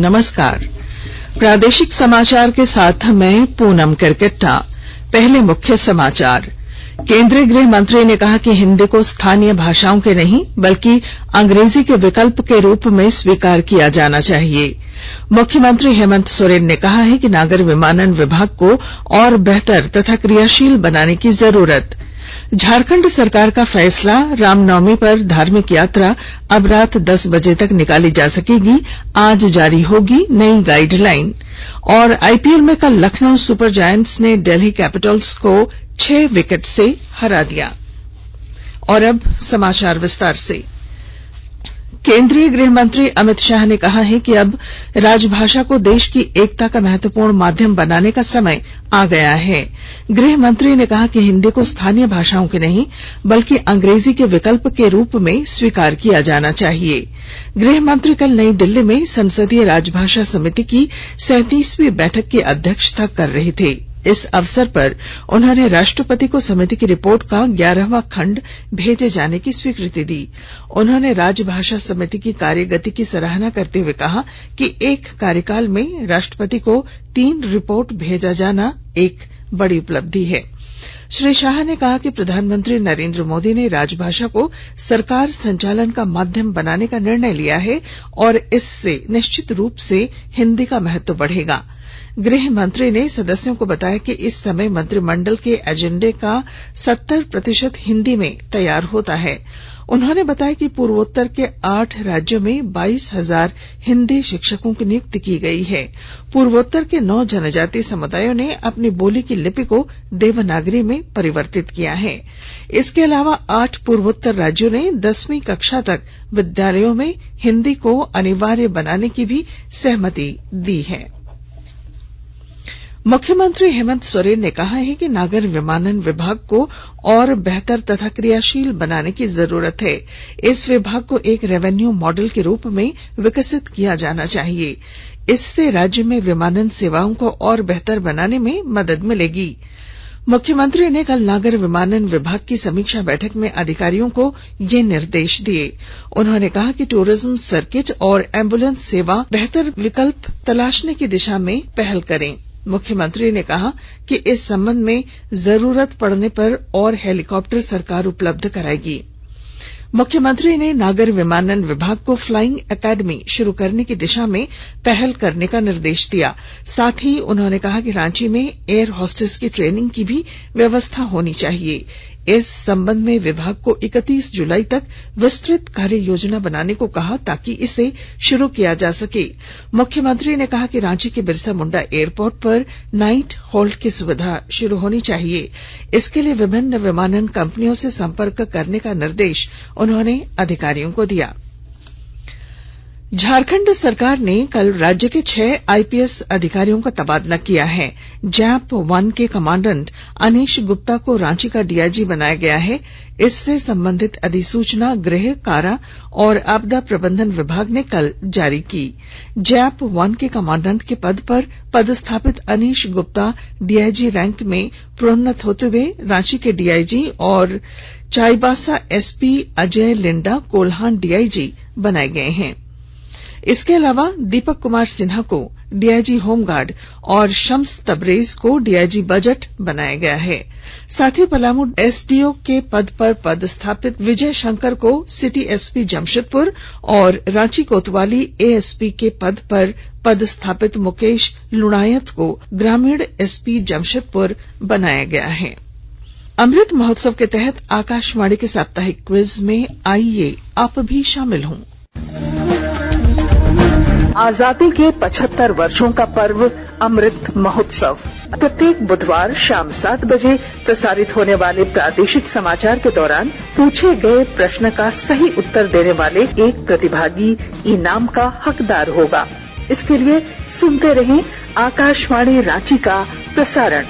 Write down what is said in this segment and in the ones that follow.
नमस्कार। प्रादेशिक समाचार के साथ मैं पूनम करकट्टा। पहले मुख्य समाचार। केंद्रीय गृह मंत्री ने कहा कि हिंदी को स्थानीय भाषाओं के नहीं बल्कि अंग्रेजी के विकल्प के रूप में स्वीकार किया जाना चाहिए। मुख्यमंत्री हेमंत सोरेन ने कहा है कि नागर विमानन विभाग को और बेहतर तथा क्रियाशील बनाने की जरूरत। झारखंड सरकार का फैसला, रामनवमी पर धार्मिक यात्रा अब रात 10 बजे तक निकाली जा सकेगी। आज जारी होगी नई गाइडलाइन। और आईपीएल में कल लखनऊ सुपर जायंट्स ने दिल्ली कैपिटल्स को 6 विकेट से हरा दिया। और अब समाचार विस्तार से। केंद्रीय गृह मंत्री अमित शाह ने कहा है कि अब राजभाषा को देश की एकता का महत्वपूर्ण माध्यम बनाने का समय आ गया है। गृह मंत्री ने कहा कि हिंदी को स्थानीय भाषाओं के नहीं बल्कि अंग्रेजी के विकल्प के रूप में स्वीकार किया जाना चाहिए। गृह मंत्री कल नई दिल्ली में संसदीय राजभाषा समिति की 37वीं बैठक की अध्यक्षता कर रहे थे। इस अवसर पर उन्होंने राष्ट्रपति को समिति की रिपोर्ट का 11वां खंड भेजे जाने की स्वीकृति दी। उन्होंने राजभाषा समिति की कार्यगति की सराहना करते हुए कहा कि एक कार्यकाल में राष्ट्रपति को 3 रिपोर्ट भेजा जाना एक बड़ी उपलब्धि है। श्री शाह ने कहा कि प्रधानमंत्री नरेंद्र मोदी ने राजभाषा को सरकार संचालन का माध्यम बनाने का निर्णय लिया है और इससे निश्चित रूप से हिंदी का महत्व बढ़ेगा। गृह मंत्री ने सदस्यों को बताया कि इस समय मंत्रिमंडल के एजेंडे का 70% हिंदी में तैयार होता है। उन्होंने बताया कि पूर्वोत्तर के 8 राज्यों में 22,000 हिंदी शिक्षकों की नियुक्ति की गई है। पूर्वोत्तर के 9 जनजातीय समुदायों ने अपनी बोली की लिपि को देवनागरी में परिवर्तित किया है। इसके अलावा 8 पूर्वोत्तर राज्यों ने 10वीं कक्षा तक विद्यालयों में हिंदी को अनिवार्य बनाने की भी सहमति दी है। मुख्यमंत्री हेमंत सोरेन ने कहा है कि नागर विमानन विभाग को और बेहतर तथा क्रियाशील बनाने की जरूरत है। इस विभाग को एक रेवेन्यू मॉडल के रूप में विकसित किया जाना चाहिए। इससे राज्य में विमानन सेवाओं को और बेहतर बनाने में मदद मिलेगी। मुख्यमंत्री ने कल नागर विमानन विभाग की समीक्षा बैठक में अधिकारियों को ये निर्देश दिए। उन्होंने कहा कि टूरिज्म सर्किट और एम्बुलेंस सेवा बेहतर विकल्प तलाशने की दिशा में पहल करें। मुख्यमंत्री ने कहा कि इस संबंध में जरूरत पड़ने पर और हेलीकॉप्टर सरकार उपलब्ध कराएगी। मुख्यमंत्री ने नागर विमानन विभाग को फ्लाइंग एकेडमी शुरू करने की दिशा में पहल करने का निर्देश दिया। साथ ही उन्होंने कहा कि रांची में एयर होस्टेस की ट्रेनिंग की भी व्यवस्था होनी चाहिए। इस संबंध में विभाग को 31 जुलाई तक विस्तृत कार्य योजना बनाने को कहा ताकि इसे शुरू किया जा सके। मुख्यमंत्री ने कहा कि रांची के बिरसा मुंडा एयरपोर्ट पर नाइट होल्ड की सुविधा शुरू होनी चाहिए। इसके लिए विभिन्न विमानन कंपनियों से संपर्क करने का निर्देश उन्होंने अधिकारियों को दिया। झारखंड सरकार ने कल राज्य के 6 आईपीएस अधिकारियों का तबादला किया है। जैप 1 के कमांडेंट अनीश गुप्ता को रांची का डीआईजी बनाया गया है। इससे संबंधित अधिसूचना गृह, कारा और आपदा प्रबंधन विभाग ने कल जारी की। जैप 1 के कमांडेंट के पद पर पदस्थापित अनीश गुप्ता डीआईजी रैंक में प्रोन्नत होते हुए रांची के डीआईजी और चाईबासा एसपी अजय लिंडा कोल्हान डीआईजी बनाए गए हैं। इसके अलावा दीपक कुमार सिन्हा को डीआईजी होमगार्ड और शम्स तबरेज को डीआईजी बजट बनाया गया है। साथ ही पलामू एसडीओ के पद पर पदस्थापित विजय शंकर को सिटी एसपी जमशेदपुर और रांची कोतवाली एएसपी के पद पर पदस्थापित मुकेश लुणायत को ग्रामीण एसपी जमशेदपुर बनाया गया है। अमृत महोत्सव के तहत आकाशवाणी के साप्ताहिक क्विज में आइए आप भी शामिल हों। आजादी के 75 वर्षों का पर्व अमृत महोत्सव प्रत्येक बुधवार शाम 7 बजे प्रसारित होने वाले प्रादेशिक समाचार के दौरान पूछे गए प्रश्न का सही उत्तर देने वाले एक प्रतिभागी इनाम का हकदार होगा। इसके लिए सुनते रहें आकाशवाणी रांची का प्रसारण।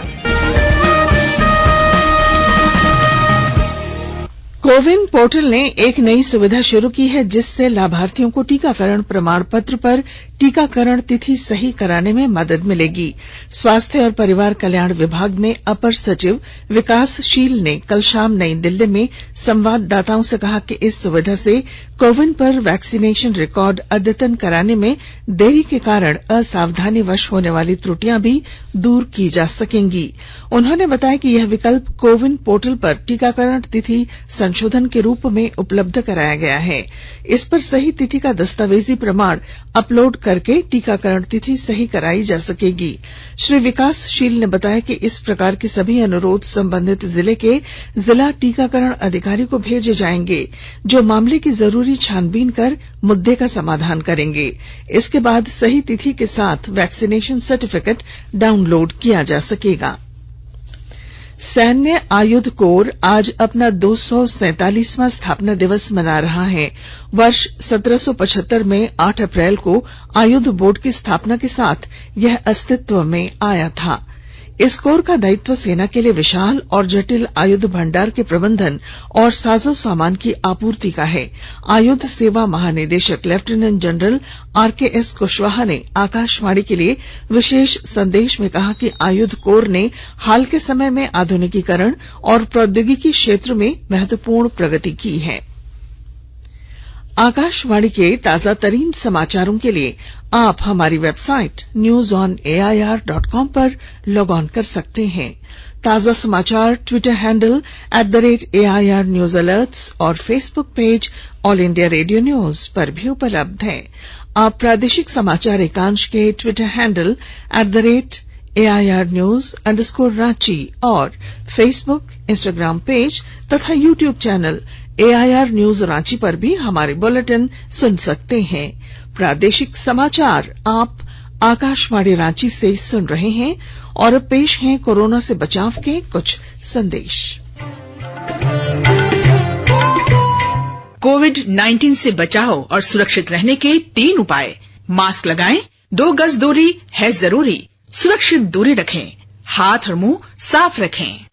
कोविन पोर्टल ने एक नई सुविधा शुरू की है जिससे लाभार्थियों को टीकाकरण प्रमाण पत्र पर टीकाकरण तिथि सही कराने में मदद मिलेगी। स्वास्थ्य और परिवार कल्याण विभाग में अपर सचिव विकासशील ने कल शाम नई दिल्ली में संवाददाताओं से कहा कि इस सुविधा से कोविन पर वैक्सीनेशन रिकॉर्ड अद्यतन कराने में देरी के कारण असावधानीवश होने वाली त्रुटियां भी दूर की जा सकेंगी। उन्होंने बताया कि यह विकल्प कोविन पोर्टल पर टीकाकरण तिथि संशोधन के रूप में उपलब्ध कराया गया है। इस पर सही तिथि का दस्तावेजी प्रमाण अपलोड करके टीकाकरण तिथि सही कराई जा सकेगी। श्री विकासशील ने बताया कि इस प्रकार के सभी अनुरोध संबंधित जिले के जिला टीकाकरण अधिकारी को भेजे जाएंगे, जो मामले की जरूरी छानबीन कर मुद्दे का समाधान करेंगे। इसके बाद सही तिथि के साथ वैक्सीनेशन सर्टिफिकेट डाउनलोड किया जा सकेगा। सैन्य आयुध कोर आज अपना 247वां स्थापना दिवस मना रहा है। वर्ष 1775 में 8 अप्रैल को आयुध बोर्ड की स्थापना के साथ यह अस्तित्व में आया था। इस कोर का दायित्व सेना के लिए विशाल और जटिल आयुध भंडार के प्रबंधन और साजो सामान की आपूर्ति का है। आयुध सेवा महानिदेशक लेफ्टिनेंट जनरल RKS कुशवाहा ने आकाशवाणी के लिए विशेष संदेश में कहा कि आयुध कोर ने हाल के समय में आधुनिकीकरण और प्रौद्योगिकी क्षेत्र में महत्वपूर्ण प्रगति की है। आकाशवाणी के ताजा तरीन समाचारों के लिए आप हमारी वेबसाइट newsonair.com पर लॉग ऑन कर सकते हैं। ताजा समाचार Twitter handle @AIR News Alerts और Facebook page all India radio news पर भी उपलब्ध है। आप प्रादेशिक समाचार एकांश के ट्विटर हैंडल @AIR News _ और फेसबुक, इंस्टाग्राम पेज तथा YouTube channel AIR News Ranchi पर भी हमारे बुलेटिन सुन सकते हैं। प्रादेशिक समाचार आप आकाशवाणी रांची से सुन रहे हैं और अब पेश हैं कोरोना से बचाव के कुछ संदेश। कोविड-19 से बचाव और सुरक्षित रहने के 3 उपाय। मास्क लगाएं, 2 गज दूरी है जरूरी, सुरक्षित दूरी रखें, हाथ और मुंह साफ रखें।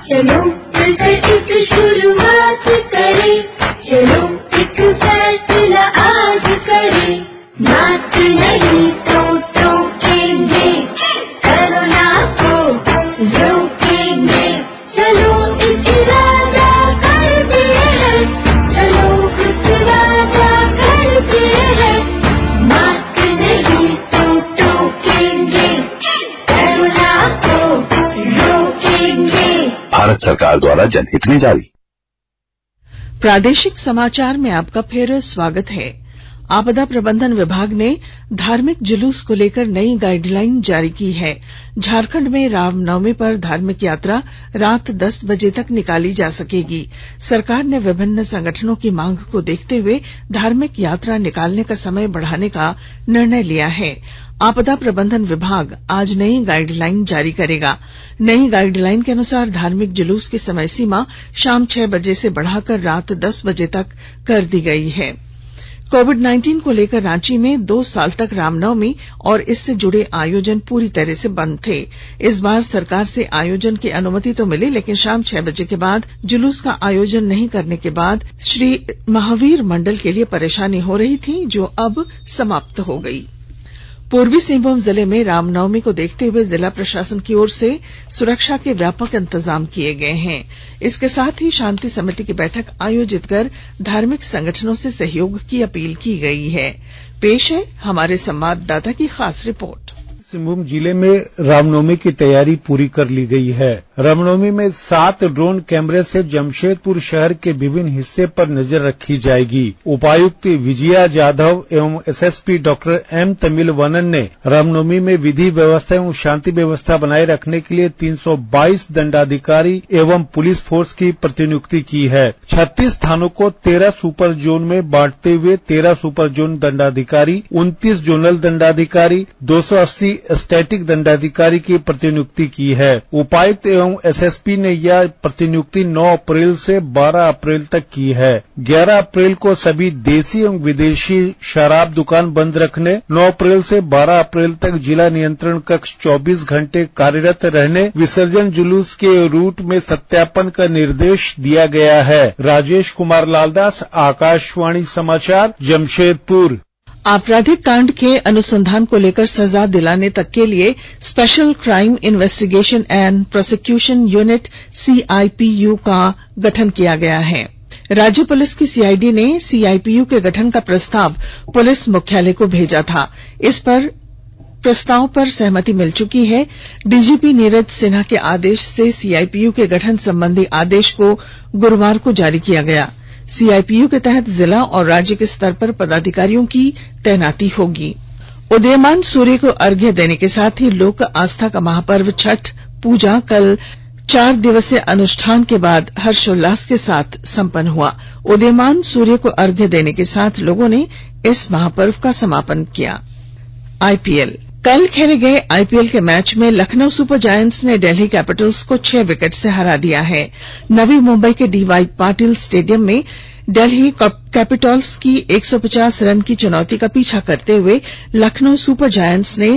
चलो मिलकर एक शुरुआत करें, चलो एक फैसला आज करें। मास्क नहीं तो टोकेंगे, कोरोना को रोकेंगे। चलो एक वादा करते हैं, चलो एक वादा करते हैं। मास्क नहीं तो टोकेंगे, कोरोना को रोकेंगे। भारत सरकार द्वारा जनहित में जारी। प्रादेशिक समाचार में आपका फिर स्वागत है। आपदा प्रबंधन विभाग ने धार्मिक जुलूस को लेकर नई गाइडलाइन जारी की है। झारखंड में रामनवमी पर धार्मिक यात्रा रात 10 बजे तक निकाली जा सकेगी। सरकार ने विभिन्न संगठनों की मांग को देखते हुए धार्मिक यात्रा निकालने का समय बढ़ाने का निर्णय लिया है। आपदा प्रबंधन विभाग आज नई गाइडलाइन जारी करेगा। नई गाइडलाइन के अनुसार धार्मिक जुलूस की समय सीमा शाम 6 बजे से बढ़ाकर रात 10 बजे तक कर दी गई है। कोविड-19 को लेकर रांची में 2 साल तक रामनवमी और इससे जुड़े आयोजन पूरी तरह से बंद थे। इस बार सरकार से आयोजन की अनुमति तो मिली, लेकिन शाम 6 बजे के बाद जुलूस का आयोजन नहीं करने के बाद श्री महावीर मंडल के लिए परेशानी हो रही थी, जो अब समाप्त हो गई। पूर्वी सिंहभूम जिले में रामनवमी को देखते हुए जिला प्रशासन की ओर से सुरक्षा के व्यापक इंतजाम किए गए हैं। इसके साथ ही शांति समिति की बैठक आयोजित कर धार्मिक संगठनों से सहयोग की अपील की गई है। पेश है हमारे संवाददाता की खास रिपोर्ट। सिंहभूम जिले में रामनवमी की तैयारी पूरी कर ली गई है। रामनवमी में 7 ड्रोन कैमरे से जमशेदपुर शहर के विभिन्न हिस्से पर नजर रखी जाएगी। उपायुक्त विजया जाधव एवं SSP डॉक्टर M तमिलवानन ने रामनवमी में विधि व्यवस्था एवं शांति व्यवस्था बनाए रखने के लिए 322 दंडाधिकारी एवं पुलिस फोर्स की प्रतिनियुक्ति की है। 36 थानों को 13 सुपर जोन में बांटते हुए 13 सुपर जोन दंडाधिकारी, 29 जोनल दंडाधिकारी, 280 स्टैटिक दंडाधिकारी की प्रतिनियुक्ति की है। उपायुक्त एवं एवं एसएसपी ने यह प्रतिनियुक्ति 9 अप्रैल से 12 अप्रैल तक की है। 11 अप्रैल को सभी देसी एवं विदेशी शराब दुकान बंद रखने, 9 अप्रैल से 12 अप्रैल तक जिला नियंत्रण कक्ष 24 घंटे कार्यरत रहने, विसर्जन जुलूस के रूट में सत्यापन का निर्देश दिया गया है। राजेश कुमार लालदास, आकाशवाणी समाचार, जमशेदपुर। आपराधिक कांड के अनुसंधान को लेकर सजा दिलाने तक के लिए special crime investigation and prosecution unit CIPU का गठन किया गया है। राज्य पुलिस की सीआईडी ने सीआईपीयू के गठन का प्रस्ताव पुलिस मुख्यालय को भेजा था। इस प्रस्ताव पर सहमति मिल चुकी है। डीजीपी नीरज सिन्हा के आदेश से सीआईपीयू के गठन संबंधी आदेश को गुरुवार को जारी किया गया। सीआईपीयू के तहत जिला और राज्य के स्तर पर पदाधिकारियों की तैनाती होगी। उदीयमान सूर्य को अर्घ्य देने के साथ ही लोक आस्था का महापर्व छठ पूजा कल 4 दिवसीय अनुष्ठान के बाद हर्षोल्लास के साथ संपन्न हुआ। उदीयमान सूर्य को अर्घ्य देने के साथ लोगों ने इस महापर्व का समापन किया। आईपीएल कल खेले गए आईपीएल के मैच में लखनऊ सुपर जायंट्स ने दिल्ली कैपिटल्स को 6 विकेट से हरा दिया है। नवी मुंबई के डीवाई पाटिल स्टेडियम में दिल्ली कैपिटल्स की 150 रन की चुनौती का पीछा करते हुए लखनऊ सुपर जायंट्स ने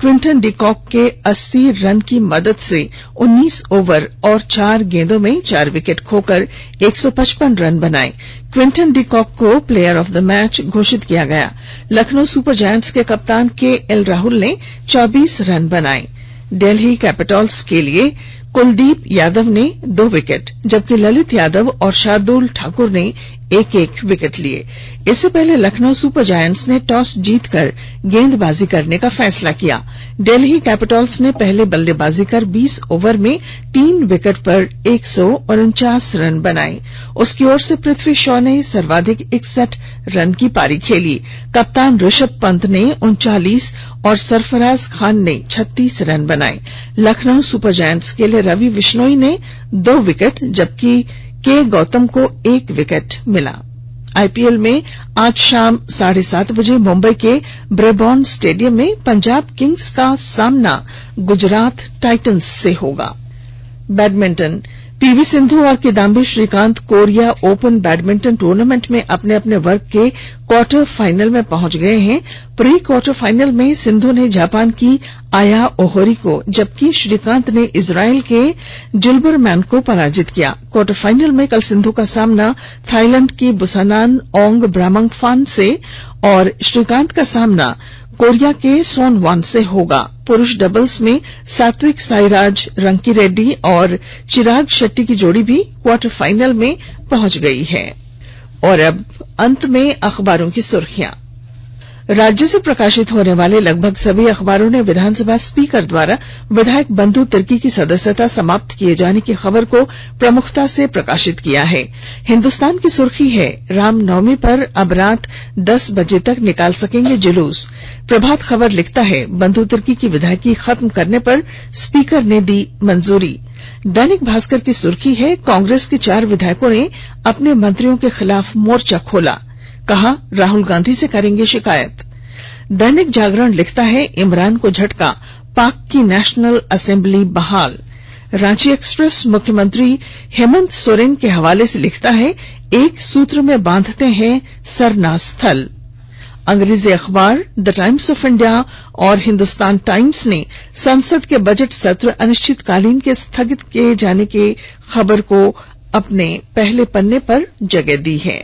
क्विंटन डिकॉक के 80 रन की मदद से 19 ओवर और 4 गेंदों में 4 विकेट खोकर 155 रन बनाए। क्विंटन डिकॉक को प्लेयर ऑफ द मैच घोषित किया गया। लखनऊ सुपर जायंट्स के कप्तान केएल राहुल ने 24 रन बनाए। दिल्ली कैपिटल्स के लिए कुलदीप यादव ने 2 विकेट जबकि ललित यादव और शार्दुल ठाकुर ने 1-1 विकेट लिए। इससे पहले लखनऊ सुपर जायंट्स ने टॉस जीतकर गेंदबाजी करने का फैसला किया। दिल्ली कैपिटल्स ने पहले बल्लेबाजी कर 20 ओवर में 3 विकेट पर 149 रन बनाए। उसकी ओर से पृथ्वी शॉ ने सर्वाधिक 61 रन की पारी खेली। कप्तान ऋषभ पंत ने 39 और सरफराज खान ने 36 रन बनाए। लखनऊ सुपर जायंट्स के लिए रवि बिश्नोई ने 2 विकेट जबकि के गौतम को 1 विकेट मिला। आईपीएल में आज शाम 7:30 बजे मुंबई के ब्रेबॉर्न स्टेडियम में पंजाब किंग्स का सामना गुजरात टाइटंस से होगा। बैडमिंटन पीवी सिंधु और Kidambi Srikanth Korea open badminton tournament में अपने अपने वर्ग के क्वार्टर फाइनल में पहुंच गए हैं। प्री क्वार्टर फाइनल में सिंधु ने जापान की आया ओहोरी को जबकि श्रीकांत ने इजराइल के जिल्बरमैन को पराजित किया। क्वार्टर फाइनल में कल सिंधु का सामना थाईलैंड की बुसानान ओंग ब्रामंगफान से और श्रीकांत का सामना कोरिया के सोनवान से होगा। पुरुष डबल्स में सात्विक साईराज रंकी रेड्डी और चिराग शेट्टी की जोड़ी भी क्वार्टर फाइनल में पहुंच गई है। और अब अंत में अखबारों की सुर्खियां। राज्य से प्रकाशित होने वाले लगभग सभी अखबारों ने विधानसभा स्पीकर द्वारा विधायक बंधु तिर्की की सदस्यता समाप्त किए जाने की खबर को प्रमुखता से प्रकाशित किया है। हिन्दुस्तान की सुर्खी है रामनवमी पर अब रात 10 बजे तक निकाल सकेंगे जुलूस। प्रभात खबर लिखता है बंधु तिर्की की विधायकी खत्म करने पर स्पीकर ने दी मंजूरी। दैनिक भास्कर की सुर्खी है कांग्रेस के 4 विधायकों ने अपने मंत्रियों के खिलाफ मोर्चा खोला, कहा राहुल गांधी से करेंगे शिकायत। दैनिक जागरण लिखता है इमरान को झटका, पाक की नेशनल असेंबली बहाल। रांची एक्सप्रेस मुख्यमंत्री हेमंत सोरेन के हवाले से लिखता है एक सूत्र में बांधते हैं सरना स्थल। अंग्रेजी अखबार द टाइम्स ऑफ इंडिया और हिंदुस्तान टाइम्स ने संसद के बजट सत्र अनिश्चितकालीन के स्थगित किए जाने की खबर को अपने पहले पन्ने पर जगह दी है।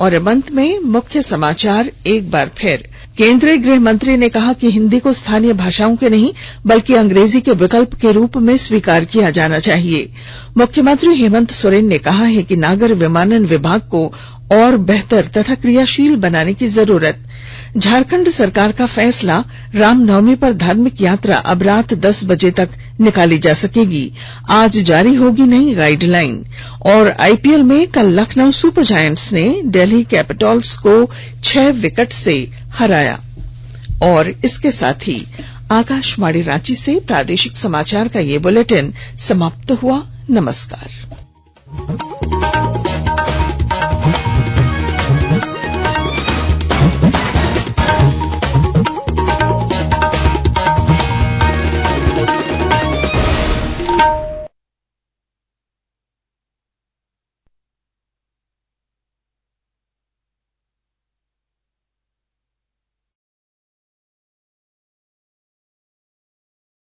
और अब अंत में मुख्य समाचार एक बार फिर। केंद्रीय गृह मंत्री ने कहा कि हिंदी को स्थानीय भाषाओं के नहीं बल्कि अंग्रेजी के विकल्प के रूप में स्वीकार किया जाना चाहिए। मुख्यमंत्री हेमंत सोरेन ने कहा है कि नागर विमानन विभाग को और बेहतर तथा क्रियाशील बनाने की जरूरत। झारखंड सरकार का फैसला रामनवमी पर धार्मिक यात्रा अब रात 10 बजे तक निकाली जा सकेगी। आज जारी होगी नई गाइडलाइन। और आईपीएल में कल लखनऊ सुपर जायंट्स ने दिल्ली कैपिटल्स को 6 विकेट से हराया। और इसके साथ ही आकाशवाणी रांची से प्रादेशिक समाचार का ये बुलेटिन समाप्त हुआ। नमस्कार।